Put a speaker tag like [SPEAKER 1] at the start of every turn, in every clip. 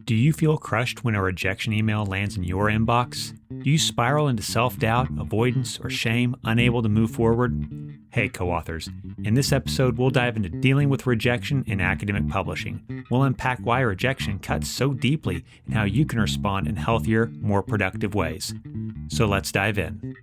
[SPEAKER 1] Do you feel crushed when a rejection email lands in your inbox? Do you spiral into self-doubt, avoidance, or shame, unable to move forward? Hey, co-authors. In this episode, we'll dive into dealing with rejection in academic publishing. We'll unpack why rejection cuts so deeply and how you can respond in healthier, more productive ways. So let's dive in.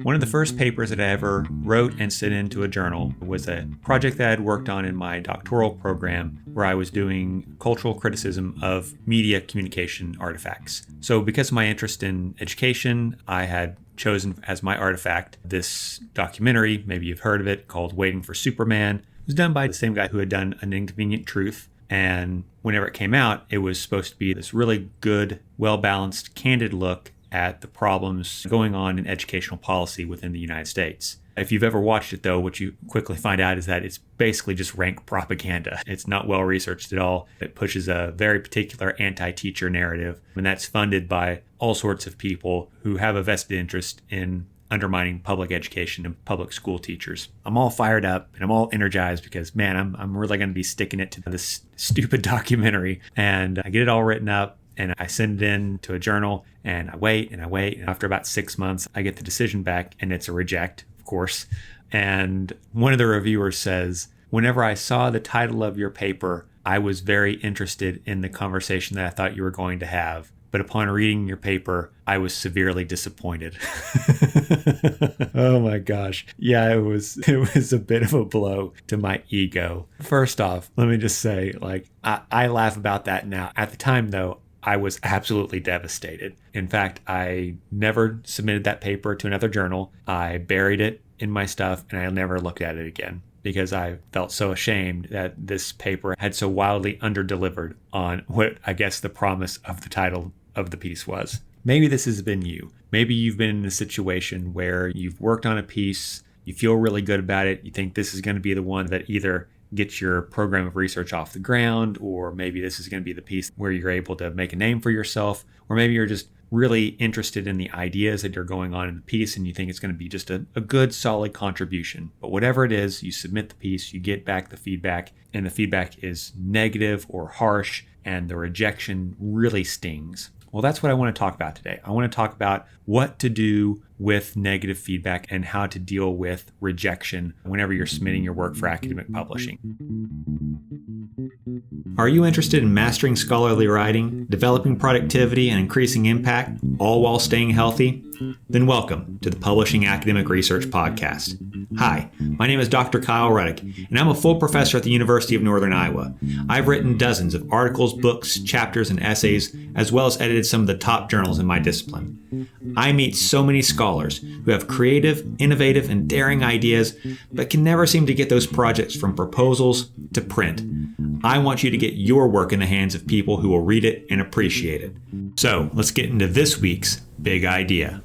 [SPEAKER 1] One of the first papers that I ever wrote and sent into a journal was a project that I had worked on in my doctoral program where I was doing cultural criticism of media communication artifacts. So because of my interest in education, I had chosen as my artifact this documentary, maybe you've heard of it, called Waiting for Superman. It was done by the same guy who had done An Inconvenient Truth. And whenever it came out, it was supposed to be this really good, well-balanced, candid look at the problems going on in educational policy within the United States. If you've ever watched it, though, what you quickly find out is that it's basically just rank propaganda. It's not well researched at all. It pushes a very particular anti-teacher narrative, and that's funded by all sorts of people who have a vested interest in undermining public education and public school teachers. I'm all fired up and I'm all energized because, man, I'm really going to be sticking it to this stupid documentary. And I get it all written up. And I send it in to a journal and I wait. And after about 6 months, I get the decision back and it's a reject, of course. And one of the reviewers says, whenever I saw the title of your paper, I was very interested in the conversation that I thought you were going to have. But upon reading your paper, I was severely disappointed. Oh my gosh. Yeah, it was a bit of a blow to my ego. First off, let me just say, I laugh about that now. At the time, though, I was absolutely devastated. In fact, I never submitted that paper to another journal. I buried it in my stuff and I never looked at it again because I felt so ashamed that this paper had so wildly underdelivered on what I guess the promise of the title of the piece was. Maybe this has been you. Maybe you've been in a situation where you've worked on a piece, you feel really good about it, you think this is going to be the one that either get your program of research off the ground, or maybe this is going to be the piece where you're able to make a name for yourself, or maybe you're just really interested in the ideas that are going on in the piece and you think it's going to be just a good, solid contribution. But whatever it is, you submit the piece, you get back the feedback, and the feedback is negative or harsh, and the rejection really stings. Well, that's what I want to talk about today. I want to talk about what to do with negative feedback and how to deal with rejection whenever you're submitting your work for academic publishing. Are you interested in mastering scholarly writing, developing productivity, and increasing impact, all while staying healthy? Then welcome to the Publishing Academic Research Podcast. Hi, my name is Dr. Kyle Ruddick, and I'm a full professor at the University of Northern Iowa. I've written dozens of articles, books, chapters, and essays, as well as edited some of the top journals in my discipline. I meet so many scholars who have creative, innovative, and daring ideas, but can never seem to get those projects from proposals to print. I want you to get your work in the hands of people who will read it and appreciate it. So let's get into this week's big idea.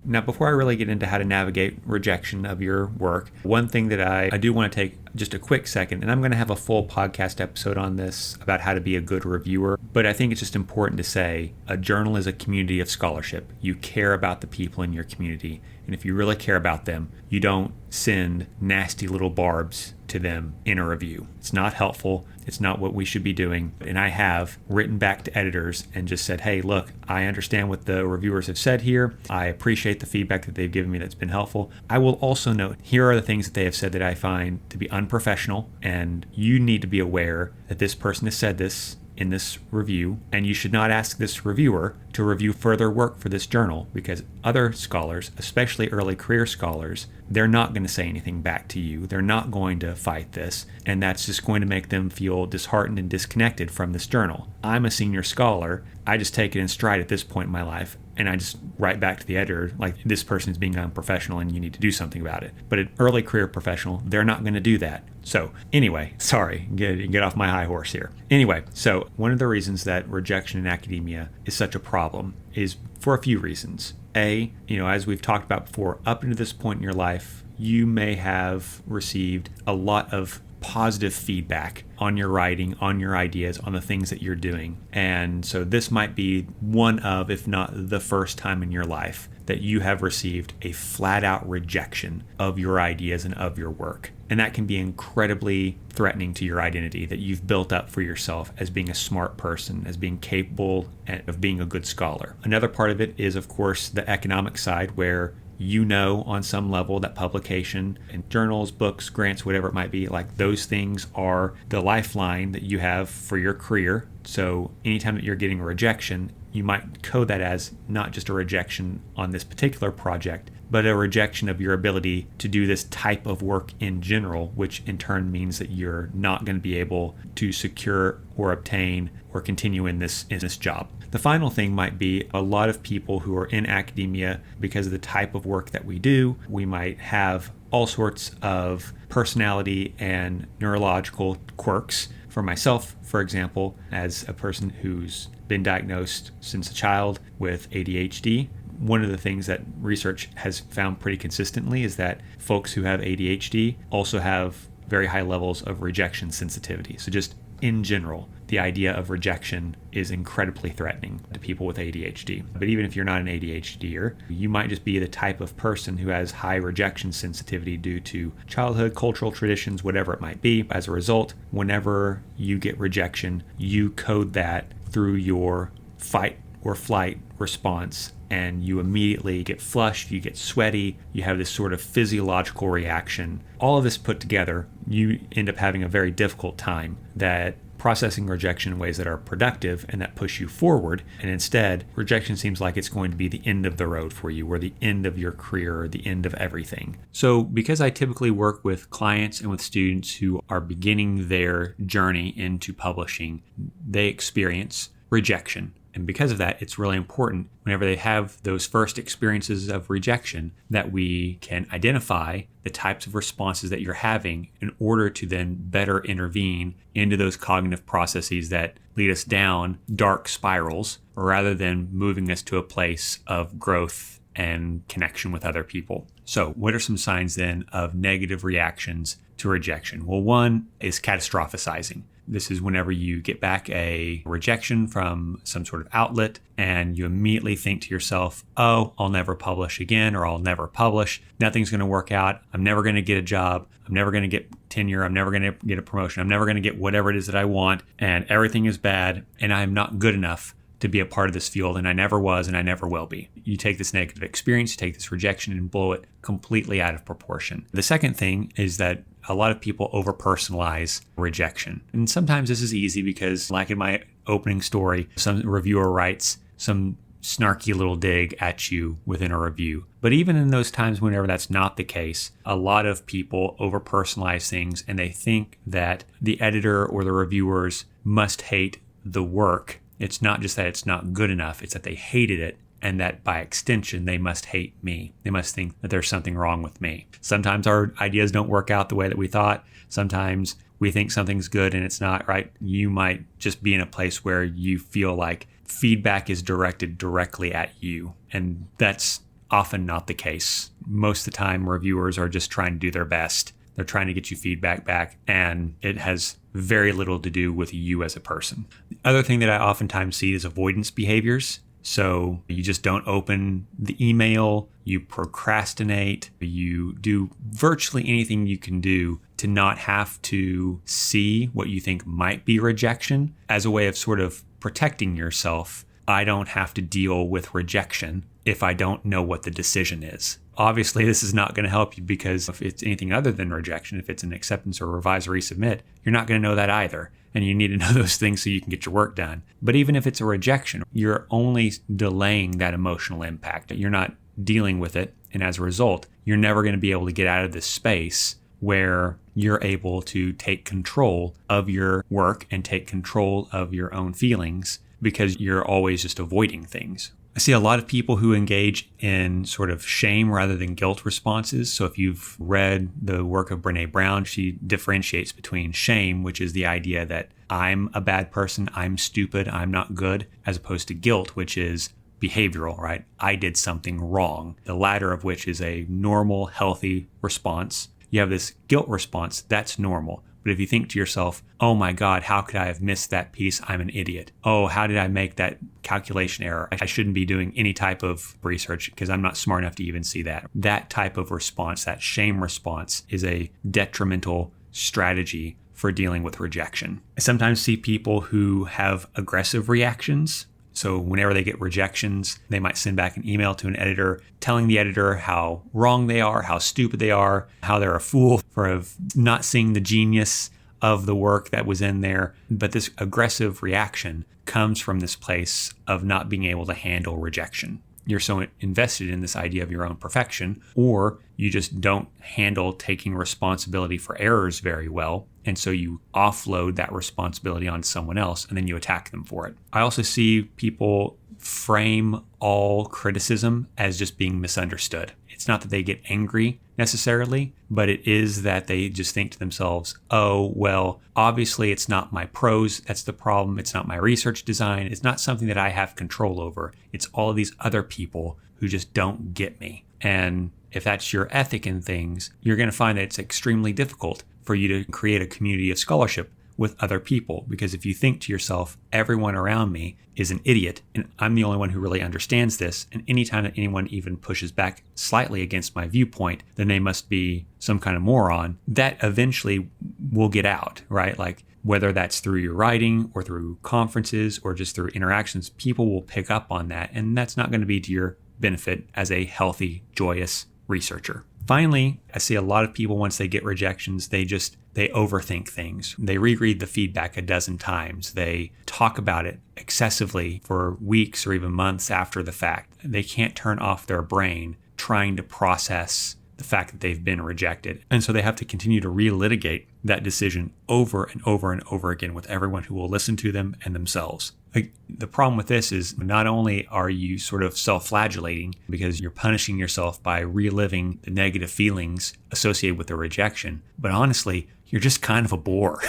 [SPEAKER 1] Now, before I really get into how to navigate rejection of your work, one thing that I do want to take just a quick second, and I'm going to have a full podcast episode on this about how to be a good reviewer, but I think it's just important to say a journal is a community of scholarship. You care about the people in your community, and if you really care about them, you don't send nasty little barbs to them in a review. It's not helpful. It's not what we should be doing. And I have written back to editors and just said, hey, look, I understand what the reviewers have said here. I appreciate the feedback that they've given me that's been helpful. I will also note, here are the things that they have said that I find to be unprofessional, and you need to be aware that this person has said this in this review, and you should not ask this reviewer to review further work for this journal because other scholars, especially early career scholars, they're not going to say anything back to you. They're not going to fight this, and that's just going to make them feel disheartened and disconnected from this journal. I'm a senior scholar. I just take it in stride at this point in my life, and I just write back to the editor, like, this person is being unprofessional and you need to do something about it. But an early career professional, they're not going to do that. So anyway, sorry, get off my high horse here. Anyway, so one of the reasons that rejection in academia is such a problem is for a few reasons. A, as we've talked about before, up until this point in your life, you may have received a lot of positive feedback on your writing, on your ideas, on the things that you're doing. And so this might be one of, if not the first time in your life that you have received a flat out rejection of your ideas and of your work. And that can be incredibly threatening to your identity that you've built up for yourself as being a smart person, as being capable of being a good scholar. Another part of it is, of course, the economic side, where you know on some level that publication in journals, books, grants, whatever it might be, like those things are the lifeline that you have for your career. So anytime that you're getting a rejection, you might code that as not just a rejection on this particular project, but a rejection of your ability to do this type of work in general, which in turn means that you're not going to be able to secure or obtain or continue in this job. The final thing might be a lot of people who are in academia, because of the type of work that we do, we might have all sorts of personality and neurological quirks. For myself, for example, as a person who's been diagnosed since a child with ADHD, one of the things that research has found pretty consistently is that folks who have ADHD also have very high levels of rejection sensitivity. So just in general, the idea of rejection is incredibly threatening to people with ADHD. But even if you're not an ADHDer, you might just be the type of person who has high rejection sensitivity due to childhood, cultural traditions, whatever it might be. As a result, whenever you get rejection, you code that through your fight or flight response, and you immediately get flushed, you get sweaty, you have this sort of physiological reaction. All of this put together, you end up having a very difficult time that processing rejection in ways that are productive and that push you forward. And instead, rejection seems like it's going to be the end of the road for you, or the end of your career, or the end of everything. So because I typically work with clients and with students who are beginning their journey into publishing, they experience rejection. And because of that, it's really important whenever they have those first experiences of rejection that we can identify the types of responses that you're having in order to then better intervene into those cognitive processes that lead us down dark spirals, rather than moving us to a place of growth and connection with other people. So what are some signs then of negative reactions to rejection? Well, one is catastrophizing. This is whenever you get back a rejection from some sort of outlet and you immediately think to yourself, oh, I'll never publish again, or I'll never publish. Nothing's going to work out. I'm never going to get a job. I'm never going to get tenure. I'm never going to get a promotion. I'm never going to get whatever it is that I want. And everything is bad. And I'm not good enough to be a part of this field. And I never was, and I never will be. You take this negative experience, you take this rejection and blow it completely out of proportion. The second thing is that a lot of people over-personalize rejection. And sometimes this is easy because, like in my opening story, some reviewer writes some snarky little dig at you within a review. But even in those times whenever that's not the case, a lot of people over-personalize things, and they think that the editor or the reviewers must hate the work. It's not just that it's not good enough, it's that they hated it, and that by extension, they must hate me. They must think that there's something wrong with me. Sometimes our ideas don't work out the way that we thought. Sometimes we think something's good and it's not, right? You might just be in a place where you feel like feedback is directed directly at you, and that's often not the case. Most of the time, reviewers are just trying to do their best. They're trying to get you feedback back, and it has very little to do with you as a person. The other thing that I oftentimes see is avoidance behaviors. So you just don't open the email, you procrastinate, you do virtually anything you can do to not have to see what you think might be rejection, as a way of sort of protecting yourself. I don't have to deal with rejection if I don't know what the decision is. Obviously, this is not going to help you, because if it's anything other than rejection, if it's an acceptance or revise or resubmit, you're not going to know that either. And you need to know those things so you can get your work done. But even if it's a rejection, you're only delaying that emotional impact. You're not dealing with it. And as a result, you're never going to be able to get out of this space where you're able to take control of your work and take control of your own feelings, because you're always just avoiding things. I see a lot of people who engage in sort of shame rather than guilt responses. So if you've read the work of Brené Brown, she differentiates between shame, which is the idea that I'm a bad person, I'm stupid, I'm not good, as opposed to guilt, which is behavioral, right? I did something wrong. The latter of which is a normal, healthy response. You have this guilt response, that's normal. But if you think to yourself, oh my God, how could I have missed that piece? I'm an idiot. Oh, how did I make that calculation error? I shouldn't be doing any type of research because I'm not smart enough to even see that. That type of response, that shame response, is a detrimental strategy for dealing with rejection. I sometimes see people who have aggressive reactions. So whenever they get rejections, they might send back an email to an editor telling the editor how wrong they are, how stupid they are, how they're a fool for not seeing the genius of the work that was in there. But this aggressive reaction comes from this place of not being able to handle rejection. You're so invested in this idea of your own perfection, or you just don't handle taking responsibility for errors very well. And so you offload that responsibility on someone else and then you attack them for it. I also see people frame all criticism as just being misunderstood. It's not that they get angry necessarily, but it is that they just think to themselves, oh, well, obviously it's not my prose that's the problem. It's not my research design. It's not something that I have control over. It's all of these other people who just don't get me. And if that's your ethic in things, you're going to find that it's extremely difficult for you to create a community of scholarship with other people. Because if you think to yourself, everyone around me is an idiot and I'm the only one who really understands this, and anytime that anyone even pushes back slightly against my viewpoint, then they must be some kind of moron, that eventually will get out, right? Like whether that's through your writing or through conferences or just through interactions, people will pick up on that, and that's not going to be to your benefit as a healthy, joyous researcher. Finally, I see a lot of people, once they get rejections, they overthink things. They reread the feedback a dozen times. They talk about it excessively for weeks or even months after the fact. They can't turn off their brain trying to process the fact that they've been rejected. And so they have to continue to relitigate that decision over and over and over again with everyone who will listen to them and themselves. Like, the problem with this is not only are you sort of self-flagellating because you're punishing yourself by reliving the negative feelings associated with the rejection, but honestly, you're just kind of a bore,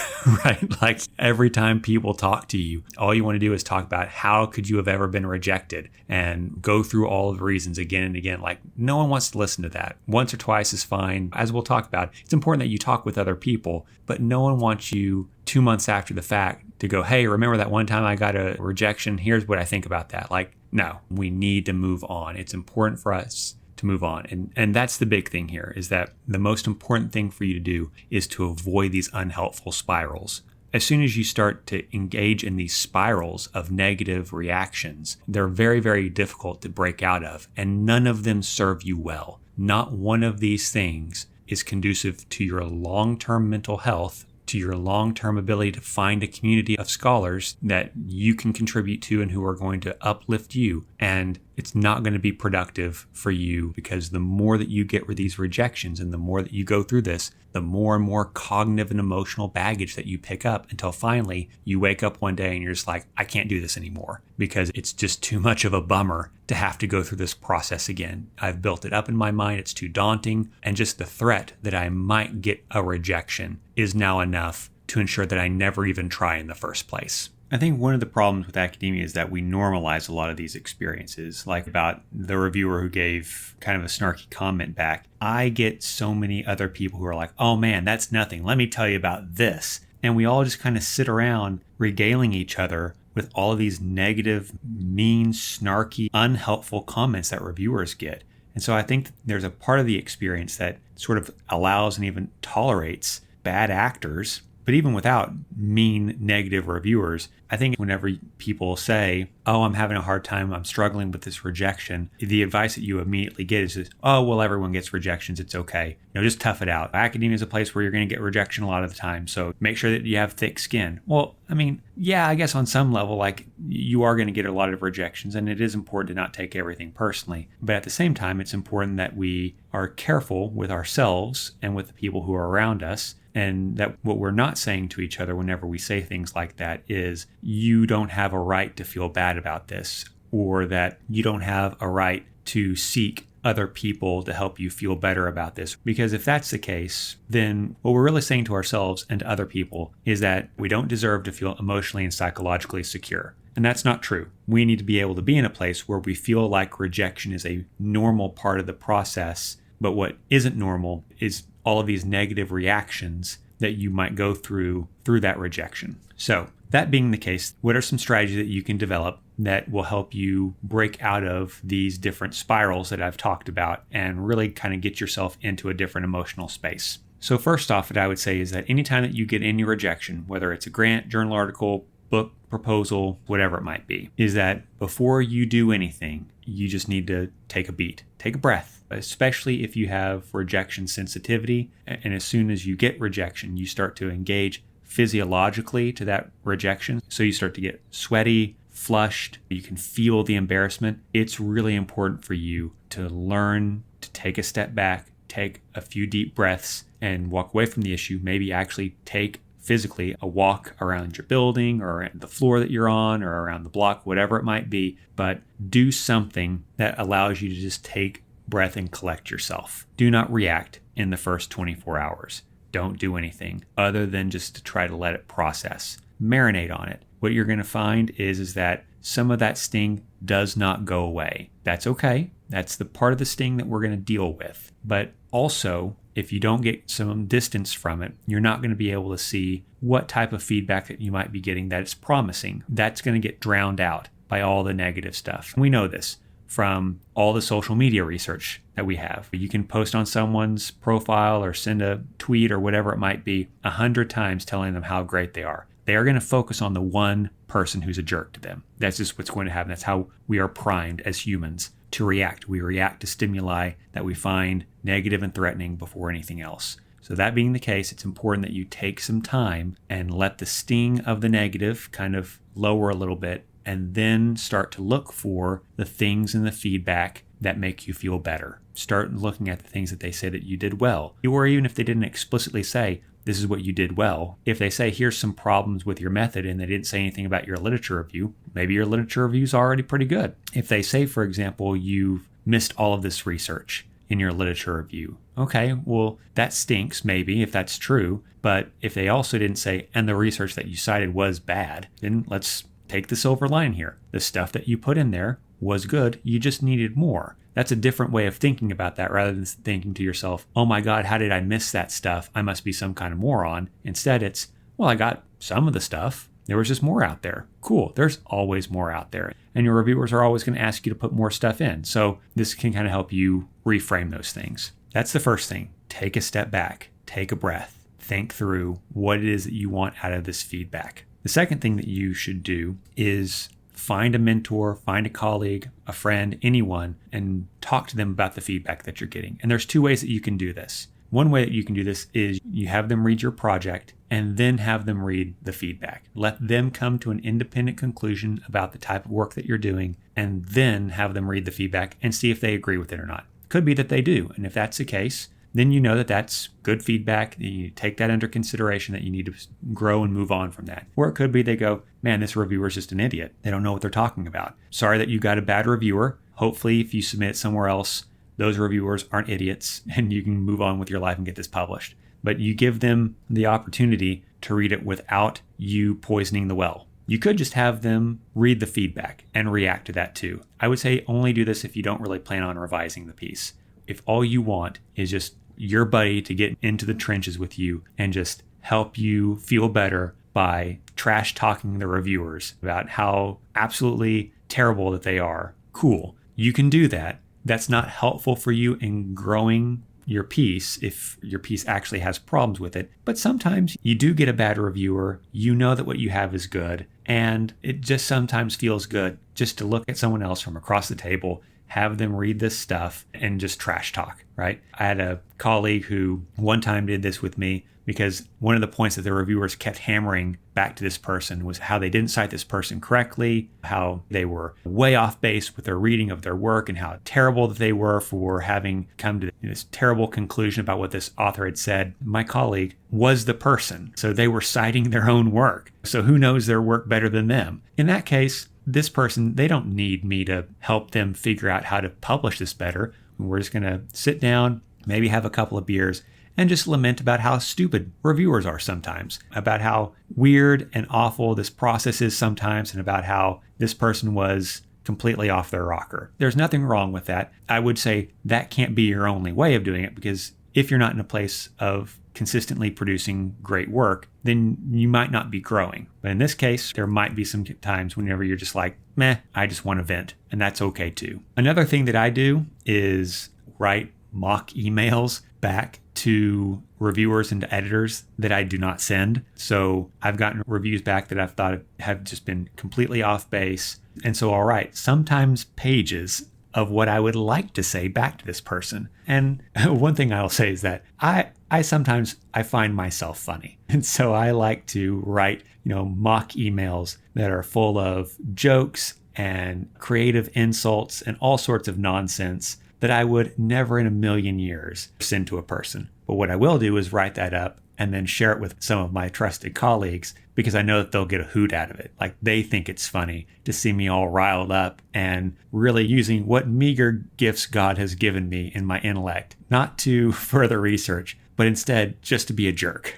[SPEAKER 1] right? Like every time people talk to you, all you want to do is talk about how could you have ever been rejected and go through all of the reasons again and again. Like no one wants to listen to that. Once or twice is fine. As we'll talk about, it's important that you talk with other people, but no one wants you 2 months after the fact to go, hey, remember that one time I got a rejection? Here's what I think about that. Like, no, we need to move on. It's important for us to move on. And that's the big thing here, is that the most important thing for you to do is to avoid these unhelpful spirals. As soon as you start to engage in these spirals of negative reactions, they're very, very difficult to break out of, and none of them serve you well. Not one of these things is conducive to your long-term mental health, to your long-term ability to find a community of scholars that you can contribute to and who are going to uplift you. And it's not going to be productive for you, because the more that you get with these rejections and the more that you go through this, the more and more cognitive and emotional baggage that you pick up, until finally you wake up one day and you're just like, I can't do this anymore, because it's just too much of a bummer to have to go through this process again. I've built it up in my mind. It's too daunting. And just the threat that I might get a rejection is now enough to ensure that I never even try in the first place. I think one of the problems with academia is that we normalize a lot of these experiences, like about the reviewer who gave kind of a snarky comment back. I get so many other people who are like, oh man, that's nothing. Let me tell you about this. And we all just kind of sit around regaling each other with all of these negative, mean, snarky, unhelpful comments that reviewers get. And so I think there's a part of the experience that sort of allows and even tolerates bad actors. But even without mean, negative reviewers, I think whenever people say, oh, I'm having a hard time, I'm struggling with this rejection, the advice that you immediately get is just, oh, well, everyone gets rejections. It's okay. Just tough it out. Academia is a place where you're going to get rejection a lot of the time. So make sure that you have thick skin. Well, I mean, yeah, I guess on some level, like you are going to get a lot of rejections, and it is important to not take everything personally. But at the same time, it's important that we are careful with ourselves and with the people who are around us. And that what we're not saying to each other whenever we say things like that is, you don't have a right to feel bad about this, or that you don't have a right to seek other people to help you feel better about this. Because if that's the case, then what we're really saying to ourselves and to other people is that we don't deserve to feel emotionally and psychologically secure. And that's not true. We need to be able to be in a place where we feel like rejection is a normal part of the process. But what isn't normal is all of these negative reactions that you might go through that rejection. So that being the case, what are some strategies that you can develop that will help you break out of these different spirals that I've talked about and really kind of get yourself into a different emotional space? So first off, what I would say is that anytime that you get any rejection, whether it's a grant, journal article, book, proposal, whatever it might be, is that before you do anything, you just need to take a beat, take a breath, especially if you have rejection sensitivity. And as soon as you get rejection, you start to engage physiologically to that rejection. So you start to get sweaty, flushed, you can feel the embarrassment. It's really important for you to learn to take a step back, take a few deep breaths and walk away from the issue. Maybe actually take physically a walk around your building or the floor that you're on or around the block, whatever it might be, but do something that allows you to just take breath and collect yourself. Do not react in the first 24 hours. Don't do anything other than just to try to let it process. Marinate on it. What you're going to find is that some of that sting does not go away. That's okay. That's the part of the sting that we're going to deal with. But also, if you don't get some distance from it, you're not going to be able to see what type of feedback that you might be getting that is promising. That's going to get drowned out by all the negative stuff. We know this from all the social media research that we have. You can post on someone's profile or send a tweet or whatever it might be 100 times telling them how great they are. They are going to focus on the one person who's a jerk to them. That's just what's going to happen. That's how we are primed as humans to react. We react to stimuli that we find negative and threatening before anything else. So that being the case, it's important that you take some time and let the sting of the negative kind of lower a little bit, and then start to look for the things in the feedback that make you feel better. Start looking at the things that they say that you did well. Or even if they didn't explicitly say, this is what you did well. If they say, here's some problems with your method, and they didn't say anything about your literature review, maybe your literature review is already pretty good. If they say, for example, you've missed all of this research in your literature review, okay, well, that stinks maybe if that's true. But if they also didn't say, and the research that you cited was bad, then let's take the silver line here. The stuff that you put in there was good. You just needed more. That's a different way of thinking about that rather than thinking to yourself, oh my God, how did I miss that stuff? I must be some kind of moron. Instead, it's, well, I got some of the stuff. There was just more out there. Cool. There's always more out there. And your reviewers are always going to ask you to put more stuff in. So this can kind of help you reframe those things. That's the first thing. Take a step back. Take a breath. Think through what it is that you want out of this feedback. The second thing that you should do is find a mentor, find a colleague, a friend, anyone, and talk to them about the feedback that you're getting. And there's two ways that you can do this. One way that you can do this is you have them read your project and then have them read the feedback. Let them come to an independent conclusion about the type of work that you're doing, and then have them read the feedback and see if they agree with it or not. Could be that they do. And if that's the case, then you know that that's good feedback. You take that under consideration, that you need to grow and move on from that. Or it could be they go, man, this reviewer is just an idiot. They don't know what they're talking about. Sorry that you got a bad reviewer. Hopefully, if you submit it somewhere else, those reviewers aren't idiots and you can move on with your life and get this published. But you give them the opportunity to read it without you poisoning the well. You could just have them read the feedback and react to that too. I would say only do this if you don't really plan on revising the piece. If all you want is just your buddy to get into the trenches with you and just help you feel better by trash talking the reviewers about how absolutely terrible that they are, cool. You can do that. That's not helpful for you in growing your piece if your piece actually has problems with it. But sometimes you do get a bad reviewer. You know that what you have is good. And it just sometimes feels good just to look at someone else from across the table, have them read this stuff and just trash talk, right? I had a colleague who one time did this with me because one of the points that the reviewers kept hammering back to this person was how they didn't cite this person correctly, how they were way off base with their reading of their work, and how terrible that they were for having come to this terrible conclusion about what this author had said. My colleague was the person, so they were citing their own work. So who knows their work better than them? In that case, this person, they don't need me to help them figure out how to publish this better. We're just going to sit down, maybe have a couple of beers, and just lament about how stupid reviewers are sometimes, about how weird and awful this process is sometimes, and about how this person was completely off their rocker. There's nothing wrong with that. I would say that can't be your only way of doing it, because if you're not in a place of consistently producing great work, then you might not be growing. But in this case, there might be some times whenever you're just like, meh, I just want to vent. And that's okay too. Another thing that I do is write mock emails back to reviewers and to editors that I do not send. So I've gotten reviews back that I've thought have just been completely off base. And so I'll write sometimes pages of what I would like to say back to this person. And one thing I'll say is that I sometimes find myself funny. And so I like to write, mock emails that are full of jokes and creative insults and all sorts of nonsense that I would never in a million years send to a person. But what I will do is write that up and then share it with some of my trusted colleagues because I know that they'll get a hoot out of it. Like they think it's funny to see me all riled up and really using what meager gifts God has given me in my intellect, not to further research, but instead just to be a jerk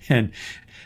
[SPEAKER 1] and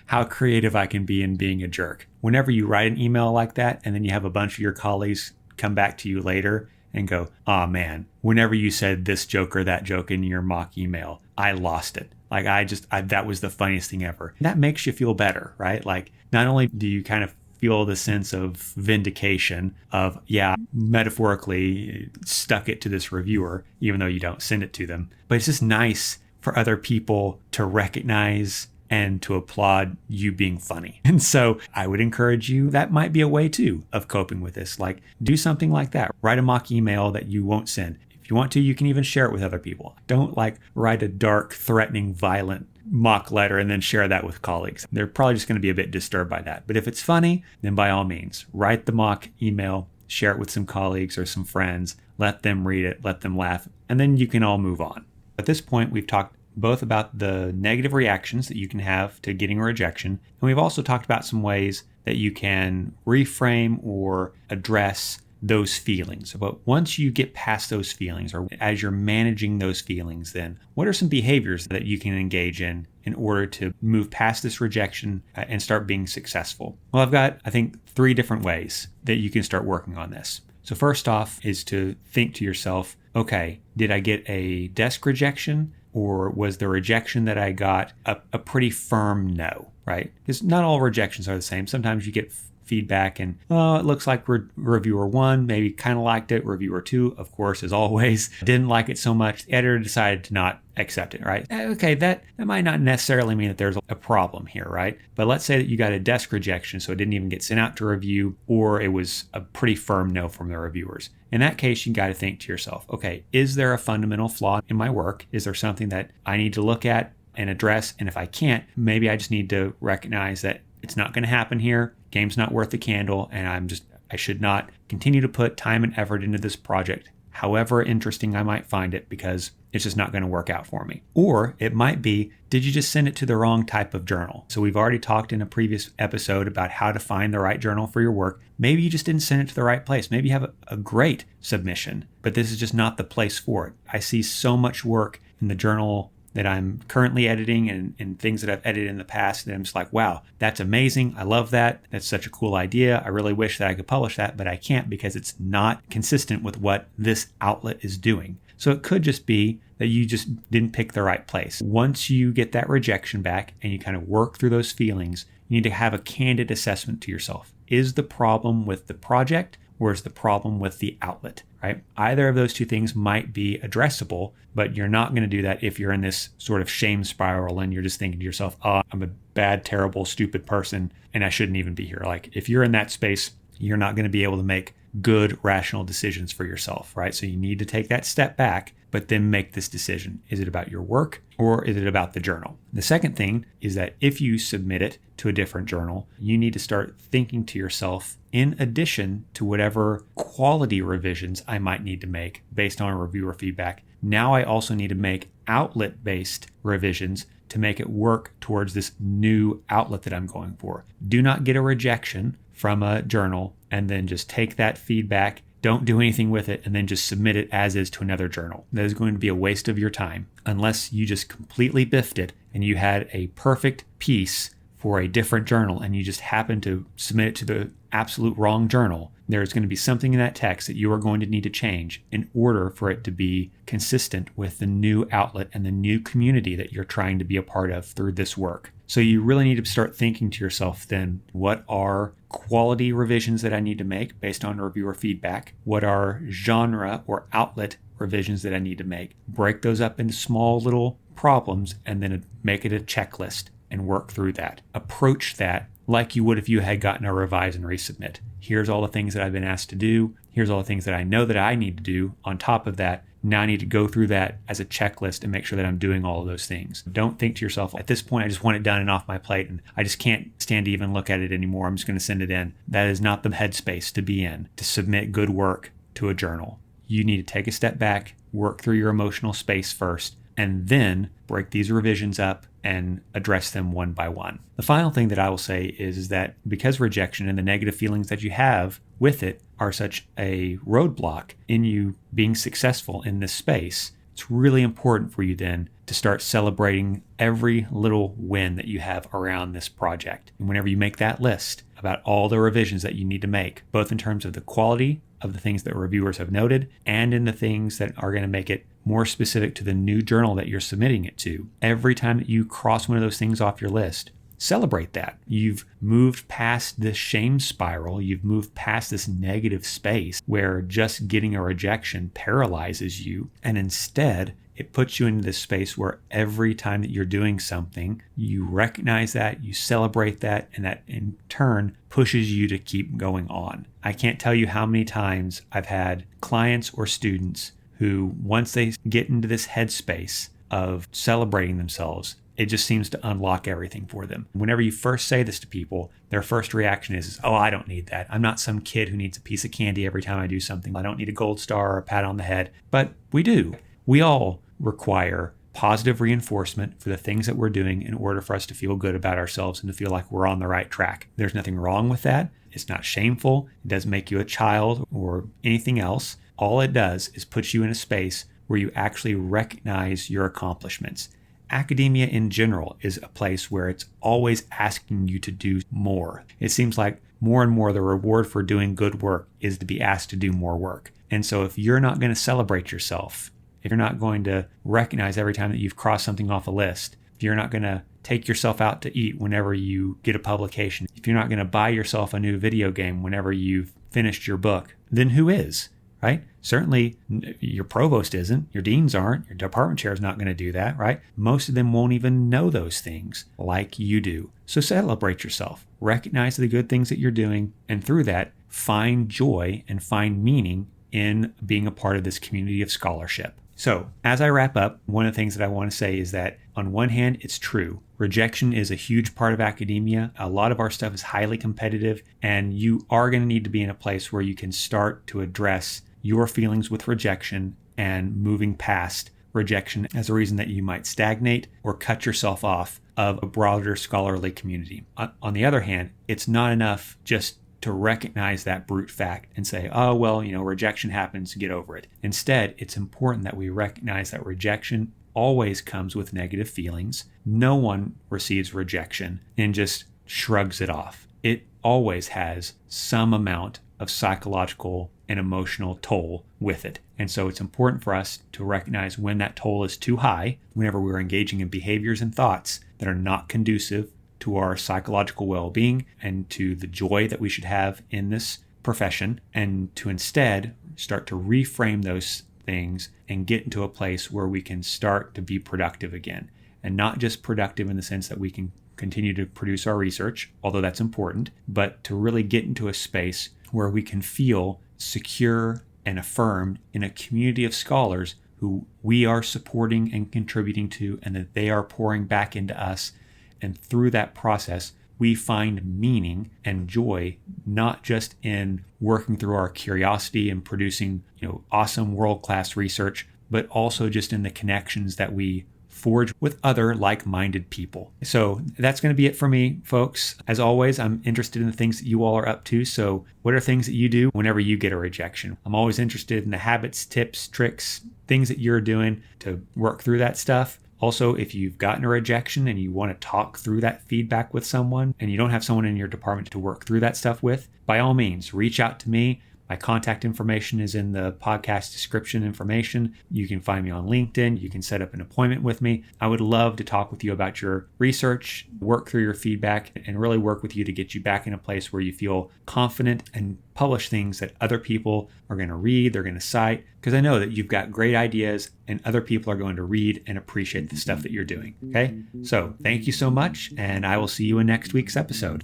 [SPEAKER 1] how creative I can be in being a jerk. Whenever you write an email like that and then you have a bunch of your colleagues come back to you later and go, "Oh man, whenever you said this joke or that joke in your mock email, I lost it. Like that was the funniest thing ever." That makes you feel better, right? Like not only do you kind of feel the sense of vindication of, yeah, metaphorically stuck it to this reviewer, even though you don't send it to them, but it's just nice for other people to recognize and to applaud you being funny. And so I would encourage you, that might be a way too of coping with this. Like do something like that. Write a mock email that you won't send. If you want to, you can even share it with other people. Don't write a dark, threatening, violent mock letter and then share that with colleagues. They're probably just going to be a bit disturbed by that. But if it's funny, then by all means, write the mock email, share it with some colleagues or some friends, let them read it, let them laugh, and then you can all move on. At this point, we've talked both about the negative reactions that you can have to getting a rejection, and we've also talked about some ways that you can reframe or address those feelings. But once you get past those feelings, or as you're managing those feelings, then what are some behaviors that you can engage in order to move past this rejection and start being successful? Well, I've got, I think, 3 different ways that you can start working on this. So first off is to think to yourself, okay, did I get a desk rejection? Or was the rejection that I got a pretty firm no, right? Because not all rejections are the same. Sometimes you get feedback and, it looks like reviewer 1 maybe kind of liked it. Reviewer 2, of course, as always, didn't like it so much. The editor decided to not accept it, right? Okay, that might not necessarily mean that there's a problem here, right? But let's say that you got a desk rejection, so it didn't even get sent out to review, or it was a pretty firm no from the reviewers. In that case, you got to think to yourself, okay, is there a fundamental flaw in my work? Is there something that I need to look at and address? And if I can't, maybe I just need to recognize that it's not going to happen here. Game's not worth the candle, and I should not continue to put time and effort into this project, however interesting I might find it, because it's just not going to work out for me. Or it might be, did you just send it to the wrong type of journal? So we've already talked in a previous episode about how to find the right journal for your work. Maybe you just didn't send it to the right place. Maybe you have a great submission, but this is just not the place for it. I see so much work in the journal that I'm currently editing and things that I've edited in the past, and I'm just like, wow, that's amazing. I love that. That's such a cool idea. I really wish that I could publish that, but I can't because it's not consistent with what this outlet is doing. So it could just be that you just didn't pick the right place. Once you get that rejection back and you kind of work through those feelings, you need to have a candid assessment to yourself. Is the problem with the project, or is the problem with the outlet, right? Either of those two things might be addressable, but you're not going to do that if you're in this sort of shame spiral and you're just thinking to yourself, oh, I'm a bad, terrible, stupid person, and I shouldn't even be here. Like if you're in that space, you're not going to be able to make good, rational decisions for yourself, right? So you need to take that step back, but then make this decision. Is it about your work, or is it about the journal? The second thing is that if you submit it to a different journal, you need to start thinking to yourself, in addition to whatever quality revisions I might need to make based on reviewer feedback, now I also need to make outlet-based revisions to make it work towards this new outlet that I'm going for. Do not get a rejection from a journal and then just take that feedback, don't do anything with it, and then just submit it as is to another journal. That is going to be a waste of your time unless you just completely biffed it and you had a perfect piece for a different journal and you just happen to submit it to the absolute wrong journal, there's going to be something in that text that you are going to need to change in order for it to be consistent with the new outlet and the new community that you're trying to be a part of through this work. So you really need to start thinking to yourself then, what are quality revisions that I need to make based on reviewer feedback? What are genre or outlet revisions that I need to make? Break those up into small little problems and then make it a checklist and work through that. Approach that like you would if you had gotten a revise and resubmit. Here's all the things that I've been asked to do. Here's all the things that I know that I need to do. On top of that, now I need to go through that as a checklist and make sure that I'm doing all of those things. Don't think to yourself, at this point, I just want it done and off my plate, and I just can't stand to even look at it anymore. I'm just going to send it in. That is not the headspace to be in, to submit good work to a journal. You need to take a step back, work through your emotional space first, and then break these revisions up and address them one by one. The final thing that I will say is that because rejection and the negative feelings that you have with it are such a roadblock in you being successful in this space, it's really important for you then to start celebrating every little win that you have around this project. And whenever you make that list about all the revisions that you need to make, both in terms of the quality of the things that reviewers have noted and in the things that are going to make it more specific to the new journal that you're submitting it to, every time that you cross one of those things off your list, celebrate that. You've moved past this shame spiral. You've moved past this negative space where just getting a rejection paralyzes you. And instead, it puts you into this space where every time that you're doing something, you recognize that, you celebrate that, and that in turn pushes you to keep going on. I can't tell you how many times I've had clients or students who, once they get into this headspace of celebrating themselves, it just seems to unlock everything for them. Whenever you first say this to people, their first reaction is, oh, I don't need that. I'm not some kid who needs a piece of candy every time I do something. I don't need a gold star or a pat on the head. But we do. We all require positive reinforcement for the things that we're doing in order for us to feel good about ourselves and to feel like we're on the right track. There's nothing wrong with that. It's not shameful. It doesn't make you a child or anything else. All it does is put you in a space where you actually recognize your accomplishments. Academia in general is a place where it's always asking you to do more. It seems like more and more the reward for doing good work is to be asked to do more work. And so if you're not going to celebrate yourself, if you're not going to recognize every time that you've crossed something off a list, if you're not going to take yourself out to eat whenever you get a publication, if you're not going to buy yourself a new video game whenever you've finished your book, then who is? Right? Certainly your provost isn't, your deans aren't, your department chair is not going to do that, right? Most of them won't even know those things like you do. So celebrate yourself, recognize the good things that you're doing, and through that, find joy and find meaning in being a part of this community of scholarship. So as I wrap up, one of the things that I want to say is that on one hand, it's true. Rejection is a huge part of academia. A lot of our stuff is highly competitive, and you are going to need to be in a place where you can start to address your feelings with rejection and moving past rejection as a reason that you might stagnate or cut yourself off of a broader scholarly community. On the other hand, it's not enough just to recognize that brute fact and say, oh, well, rejection happens, get over it. Instead, it's important that we recognize that rejection always comes with negative feelings. No one receives rejection and just shrugs it off. It always has some amount of psychological and emotional toll with it. And so it's important for us to recognize when that toll is too high, whenever we're engaging in behaviors and thoughts that are not conducive to our psychological well-being and to the joy that we should have in this profession, and to instead start to reframe those things and get into a place where we can start to be productive again. And not just productive in the sense that we can continue to produce our research, although that's important, but to really get into a space where we can feel secure and affirmed in a community of scholars who we are supporting and contributing to, and that they are pouring back into us. And through that process, we find meaning and joy, not just in working through our curiosity and producing, awesome world-class research, but also just in the connections that we forge with other like-minded people. So that's going to be it for me, folks. As always, I'm interested in the things that you all are up to. So what are things that you do whenever you get a rejection? I'm always interested in the habits, tips, tricks, things that you're doing to work through that stuff. Also, if you've gotten a rejection and you want to talk through that feedback with someone and you don't have someone in your department to work through that stuff with, by all means, reach out to me. My contact information is in the podcast description information. You can find me on LinkedIn. You can set up an appointment with me. I would love to talk with you about your research, work through your feedback, and really work with you to get you back in a place where you feel confident and publish things that other people are going to read, they're going to cite, because I know that you've got great ideas and other people are going to read and appreciate the stuff that you're doing. Okay? So thank you so much, and I will see you in next week's episode.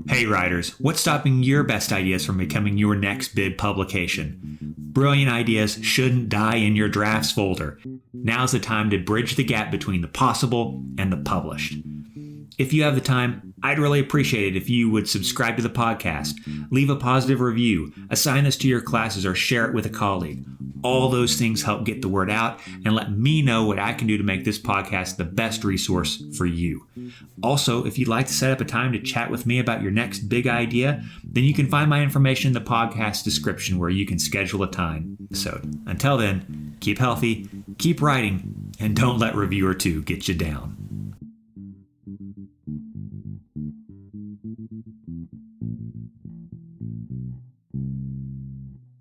[SPEAKER 1] Hey writers, what's stopping your best ideas from becoming your next big publication? Brilliant ideas shouldn't die in your drafts folder. Now's the time to bridge the gap between the possible and the published. If you have the time, I'd really appreciate it if you would subscribe to the podcast, leave a positive review, assign this to your classes, or share it with a colleague. All those things help get the word out and let me know what I can do to make this podcast the best resource for you. Also, if you'd like to set up a time to chat with me about your next big idea, then you can find my information in the podcast description where you can schedule a time. So until then, keep healthy, keep writing, and don't let reviewer 2 get you down.